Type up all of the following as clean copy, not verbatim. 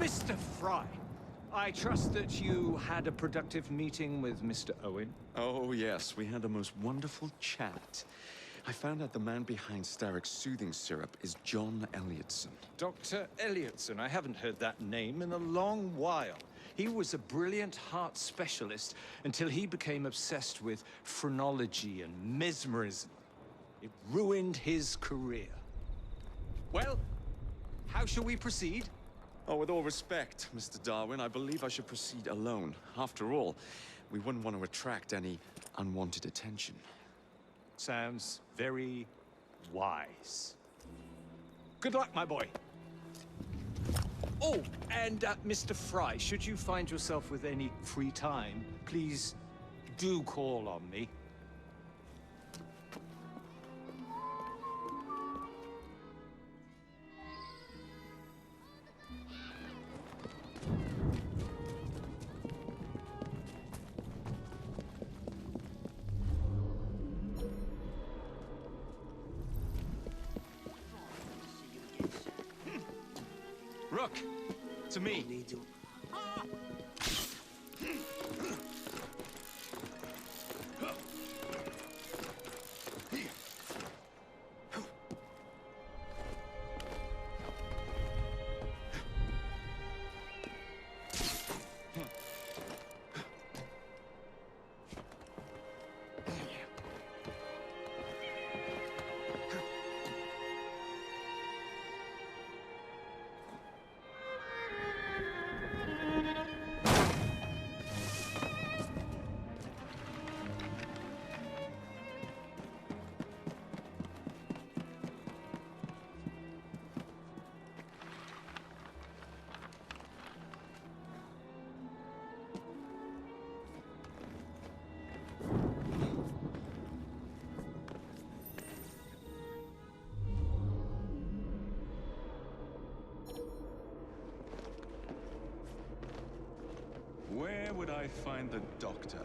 Mr. Fry, I trust that you had a productive meeting with Mr. Owen? Oh, yes. We had the most wonderful chat. I found out the man behind Starrick's soothing syrup is John Elliotson. Dr. Elliotson, I haven't heard that name in a long while. He was a brilliant heart specialist until he became obsessed with phrenology and mesmerism. It ruined his career. Well, how shall we proceed? Oh, with all respect, Mr. Darwin, I believe I should proceed alone. After all, we wouldn't want to attract any unwanted attention. Sounds very wise. Good luck, my boy. Oh, and Mr. Fry, should you find yourself with any free time, please do call on me. Rook, to me. Where would I find the doctor?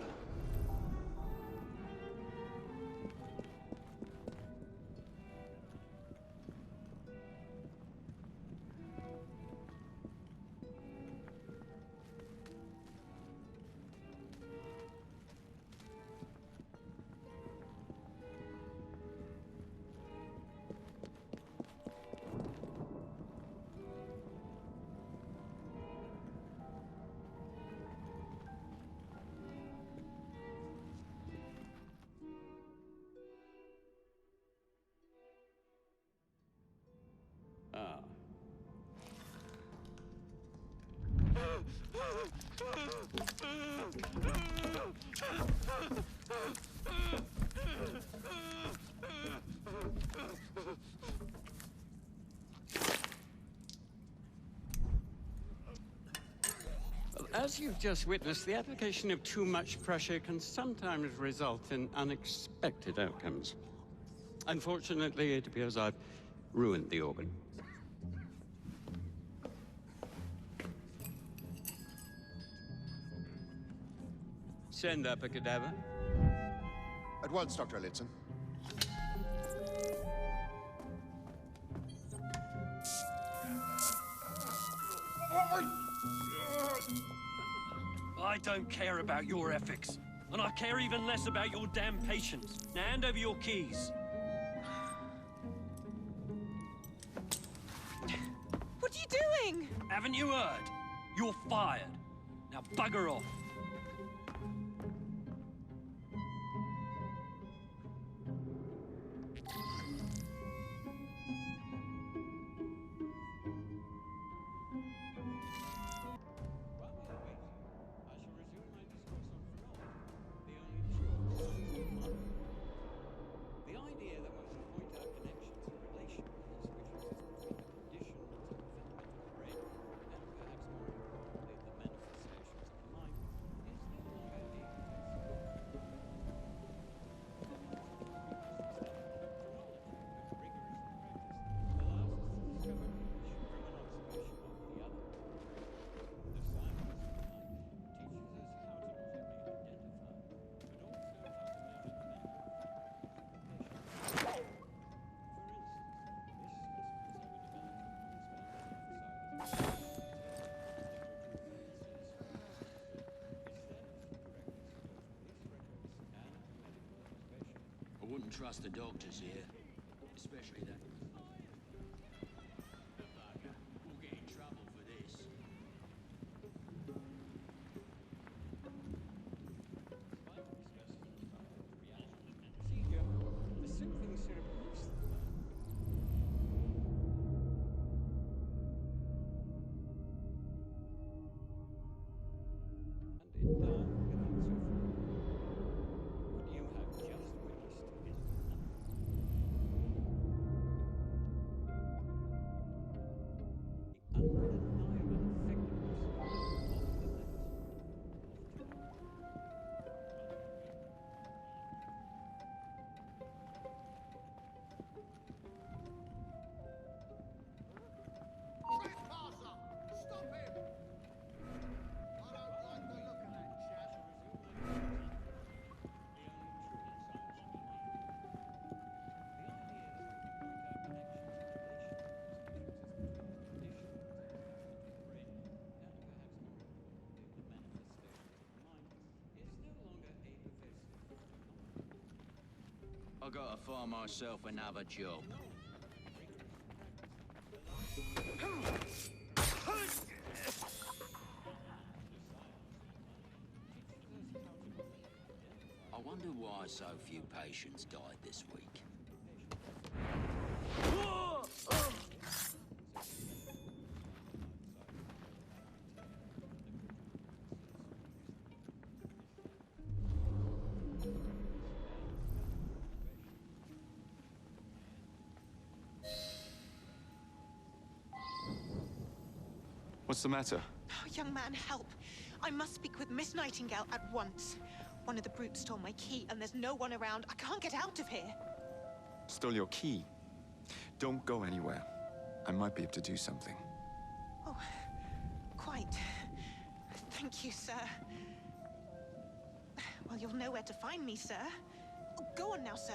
Ah. Well, as you've just witnessed, the application of too much pressure can sometimes result in unexpected outcomes. Unfortunately, it appears I've ruined the organ. Send up a cadaver. At once, Dr. Elliotson. I don't care about your ethics. And I care even less about your damn patience. Now hand over your keys. What are you doing? Haven't you heard? You're fired. Now bugger off. wouldn't trust the doctors here, especially that. We'll get in trouble for this. I gotta find myself another job. I wonder why so few patients died this week. What's the matter? Oh, young man, help. I must speak with Miss Nightingale at once. One of the brutes stole my key, and there's no one around. I can't get out of here. Stole your key. Don't go anywhere. I might be able to do something. Oh, quite. Thank you, sir. Well, you'll know where to find me, sir. Oh, go on now, sir.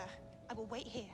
I will wait here.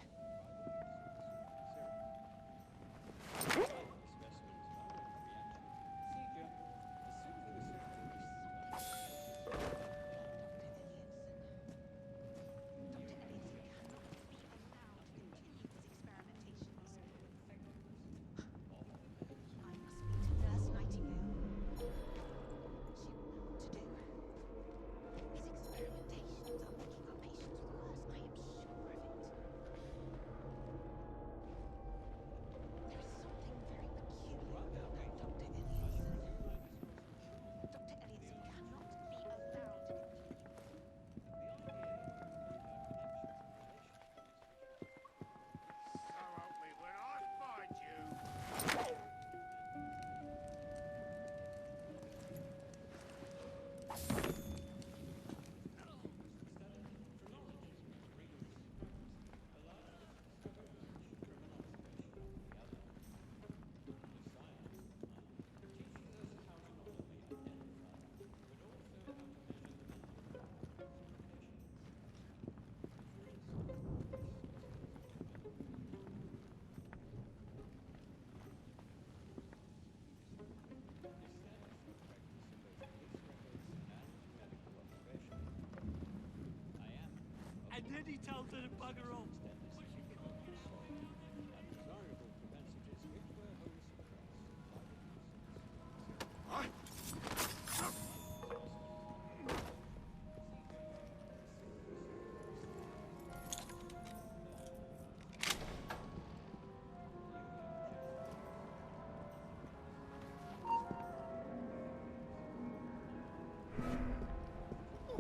And then he tells her to bugger off.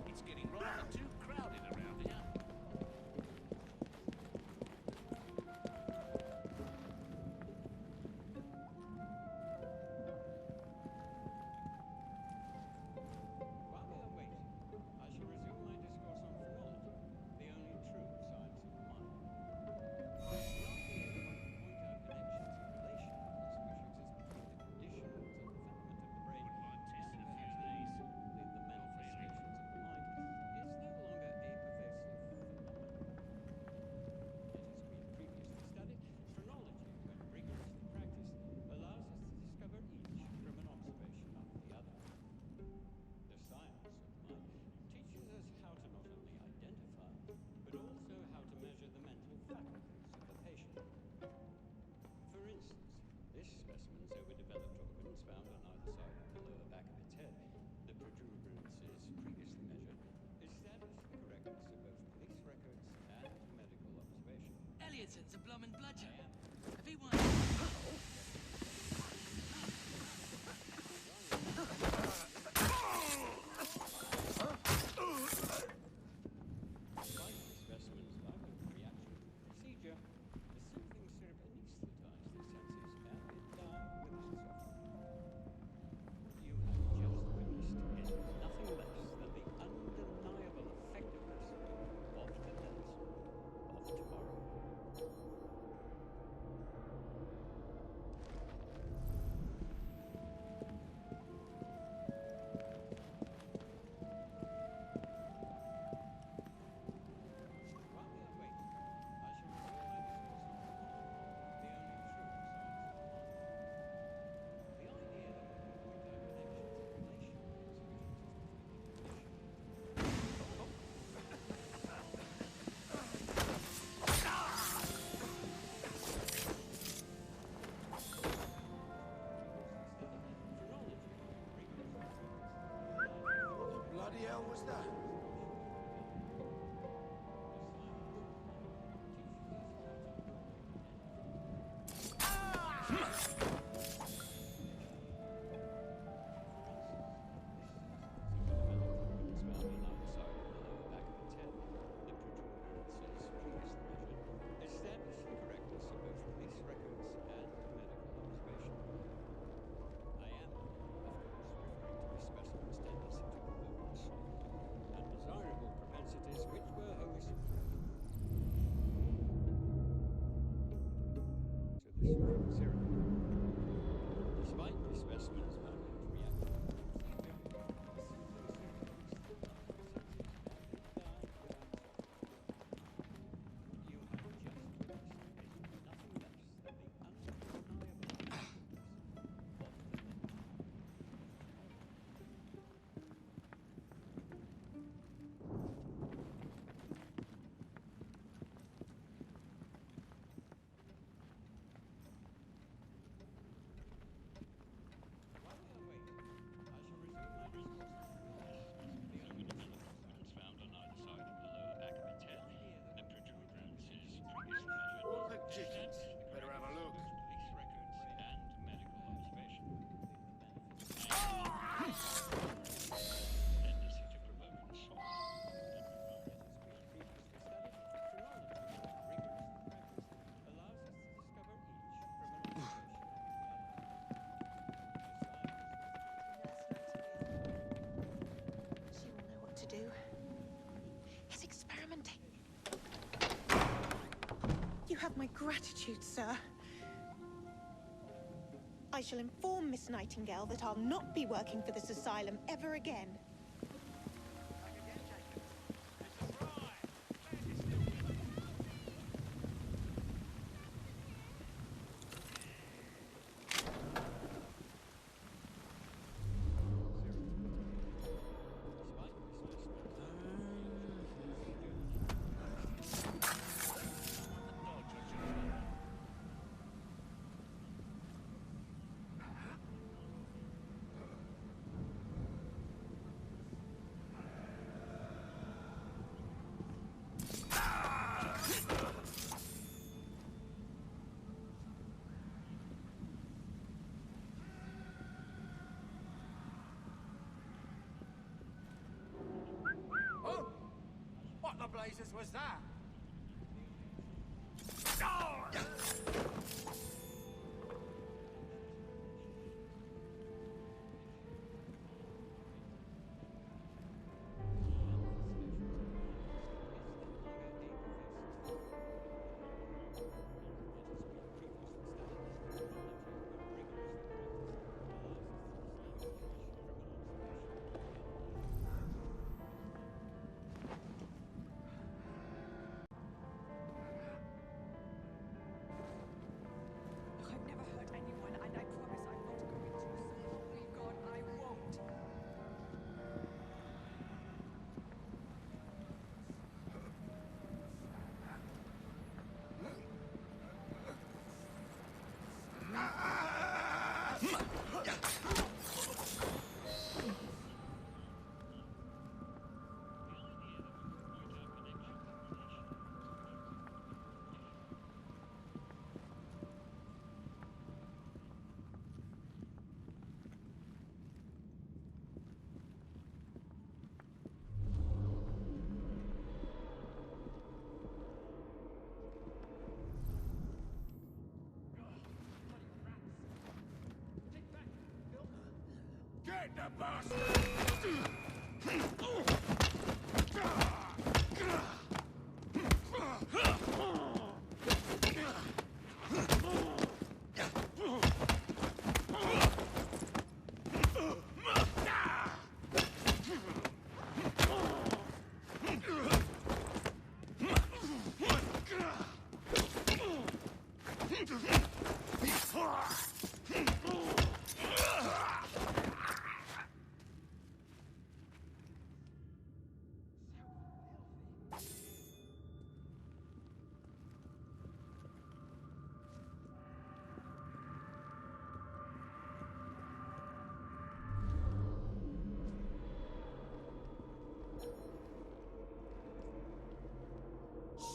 It's getting rather too crowded around here. Elliotson's a bloomin' bludger. If he wants... Specimens violent reaction procedure. The soothing syrup anesthetized the senses and it died with its You have just witnessed is nothing less than the undeniable effectiveness of the nurse of tomorrow. While we are waiting, I shall reveal my views on the only true science of mind. The idea that we can point out connections and relations between What the bloody hell was that? Establish the correctness of both police records and medical observation. I am, of course, referring to the specimen's tendency to provoke assault and desirable propensities which were wholly suppressed. To the soothing syrup. Despite the specimen's violent reaction to the procedure, the soothing syrup anesthetized the senses and it died without suffering. You have just witnessed is nothing less than the undeniable effectiveness of the nurse. While we are waiting, I shall resume my discourse on the only developments found on either side of the lower back of its head. The protruberance is previously measured. What the dickens? Better have a look. Police records and medical observation. Tendency to provoke an assault. As has been previously studied, chronology, rigorously practiced, allows us to discover each from an observation of the other. She will know what to do. His experimenting. You have my gratitude, sir. I shall inform Miss Nightingale that I'll not be working for this asylum ever again. Oh! What the blazes was that?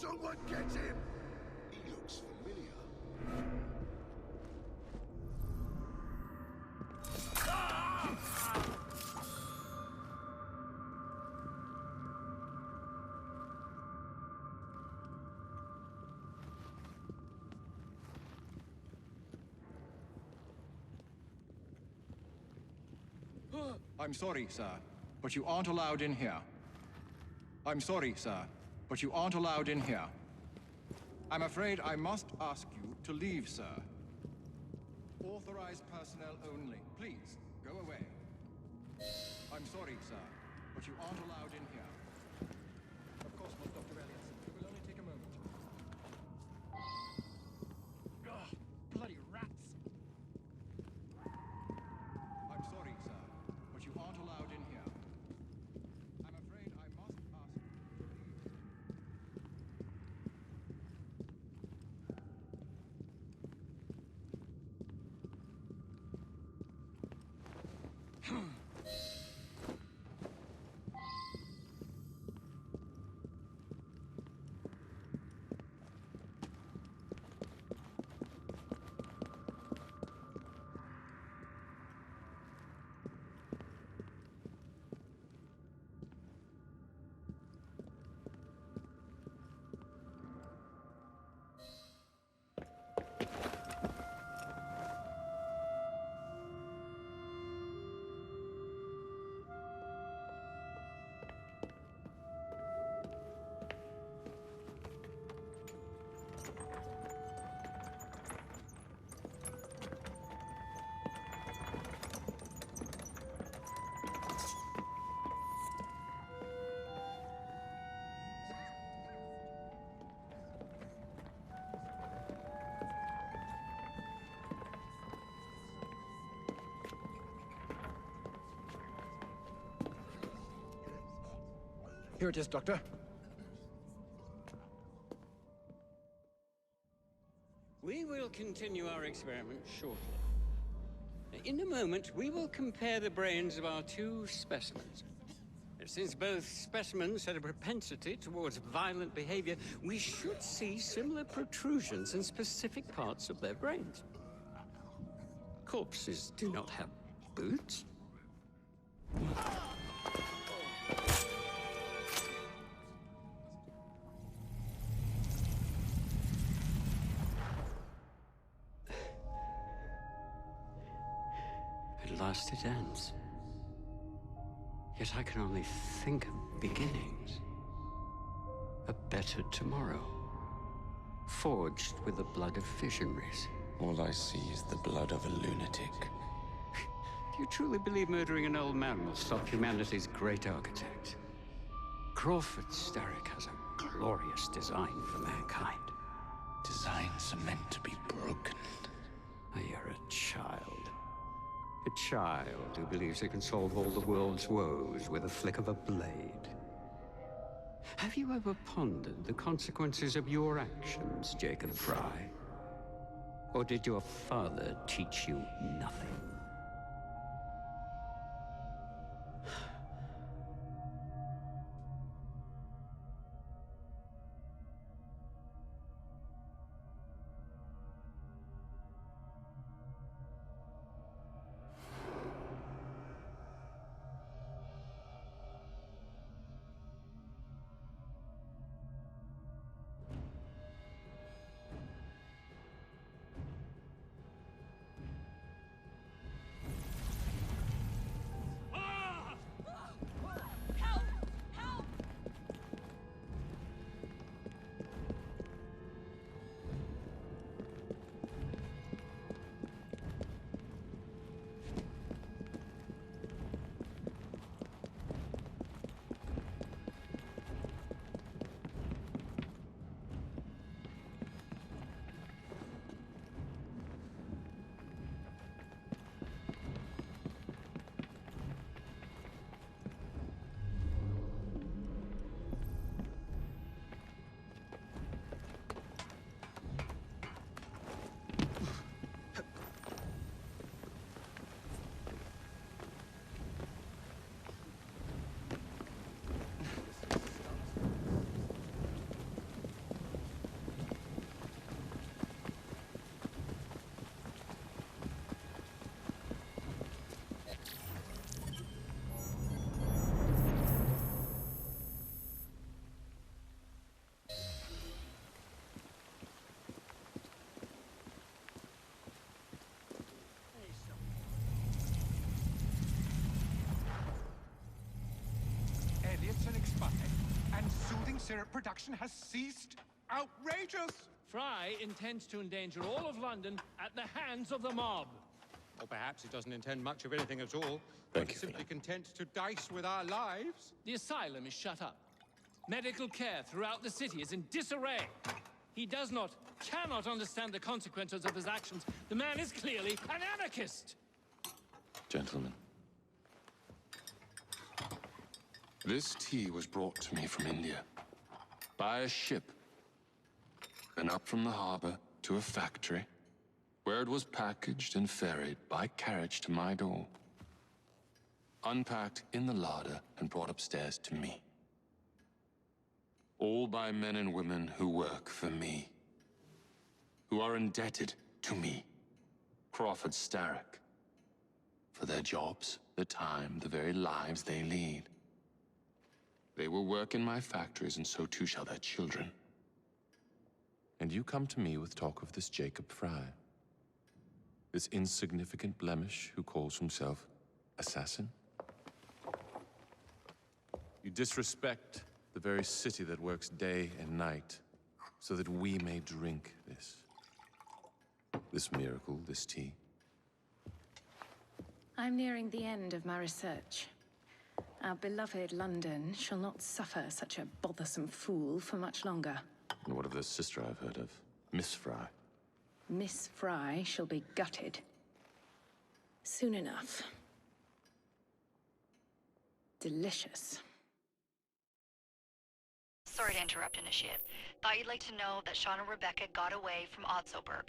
Someone get him! He looks familiar. I'm sorry, sir, but you aren't allowed in here. I'm sorry, sir, but you aren't allowed in here. I'm afraid I must ask you to leave, sir. Authorized personnel only. Please, go away. I'm sorry, sir, but you aren't allowed in here. Of course not, Dr. Elliotson. It will only take a moment. Ugh, bloody rats! I'm sorry, sir, but you aren't allowed in here. I'm afraid I must ask you to leave. Here it is, Doctor. We will continue our experiment shortly. In a moment, we will compare the brains of our two specimens. Since both specimens had a propensity towards violent behavior, we should see similar protrusions in specific parts of their brains. Corpses do not have boots. At last it ends. Yet I can only think of beginnings. A better tomorrow. Forged with the blood of visionaries. All I see is the blood of a lunatic. Do you truly believe murdering an old man will stop humanity's great architect? Crawford Starrick has a glorious design for mankind. Designs are meant to be broken. You're a child. A child who believes he can solve all the world's woes with a flick of a blade. Have you ever pondered the consequences of your actions, Jacob Fry? Or did your father teach you nothing? expired, and soothing syrup production has ceased? Outrageous! Fry intends to endanger all of London at the hands of the mob. Or perhaps he doesn't intend much of anything at all. Thank you, Simply content to dice with our lives. The asylum is shut up. Medical care throughout the city is in disarray. He cannot understand the consequences of his actions. The man is clearly an anarchist! Gentlemen. This tea was brought to me from India. By a ship. Then up from the harbor to a factory, where it was packaged and ferried by carriage to my door. Unpacked in the larder and brought upstairs to me. All by men and women who work for me. Who are indebted to me, Crawford Starrick. For their jobs, the time, the very lives they lead. They will work in my factories, and so too shall their children. And you come to me with talk of this Jacob Fry. This insignificant blemish who calls himself assassin? You disrespect the very city that works day and night so that we may drink this miracle, this tea. I'm nearing the end of my research. Our beloved London shall not suffer such a bothersome fool for much longer. And what of the sister I've heard of, Miss Fry? Miss Fry shall be gutted. Soon enough. Delicious. Sorry to interrupt, Initiate. Thought you'd like to know that Sean and Rebecca got away from Otzoberg.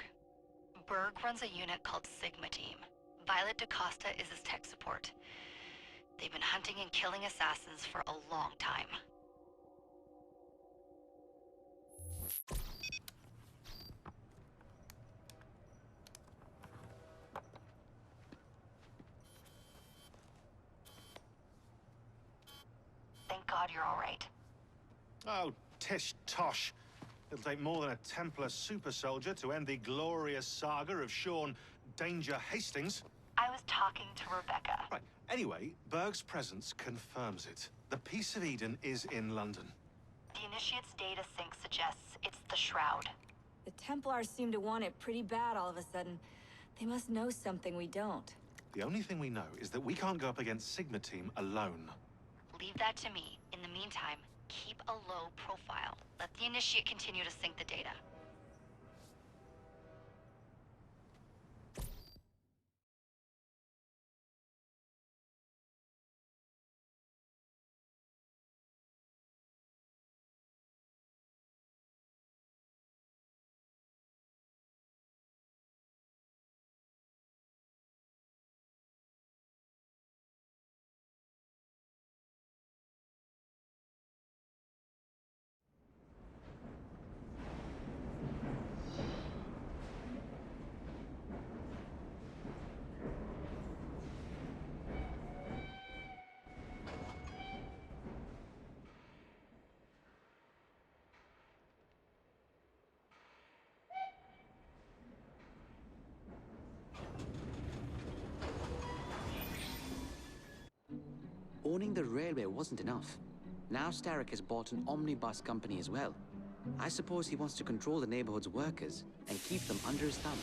Berg runs a unit called Sigma Team. Violet DaCosta is his tech support. They've been hunting and killing assassins for a long time. Thank God you're all right. Oh, tish tosh. It'll take more than a Templar super soldier to end the glorious saga of Sean Danger Hastings. I was talking to Rebecca. Right. Anyway, Berg's presence confirms it. The Peace of Eden is in London. The Initiate's data sync suggests it's the Shroud. The Templars seem to want it pretty bad all of a sudden. They must know something we don't. The only thing we know is that we can't go up against Sigma Team alone. Leave that to me. In the meantime, keep a low profile. Let the Initiate continue to sync the data. Owning the railway wasn't enough. Now Starrick has bought an omnibus company as well. I suppose he wants to control the neighborhood's workers and keep them under his thumb.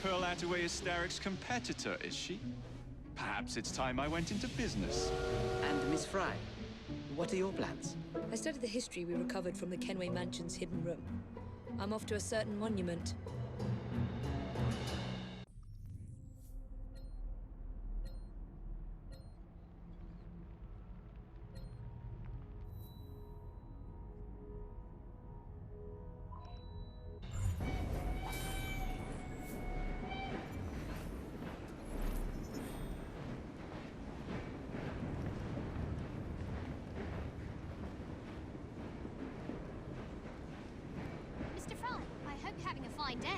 Pearl Attaway is Starrick's competitor, is she? Perhaps it's time I went into business. And Miss Fry, what are your plans? I studied the history we recovered from the Kenway Mansion's hidden room. I'm off to a certain monument. Mr. Fry, I hope you're having a fine day.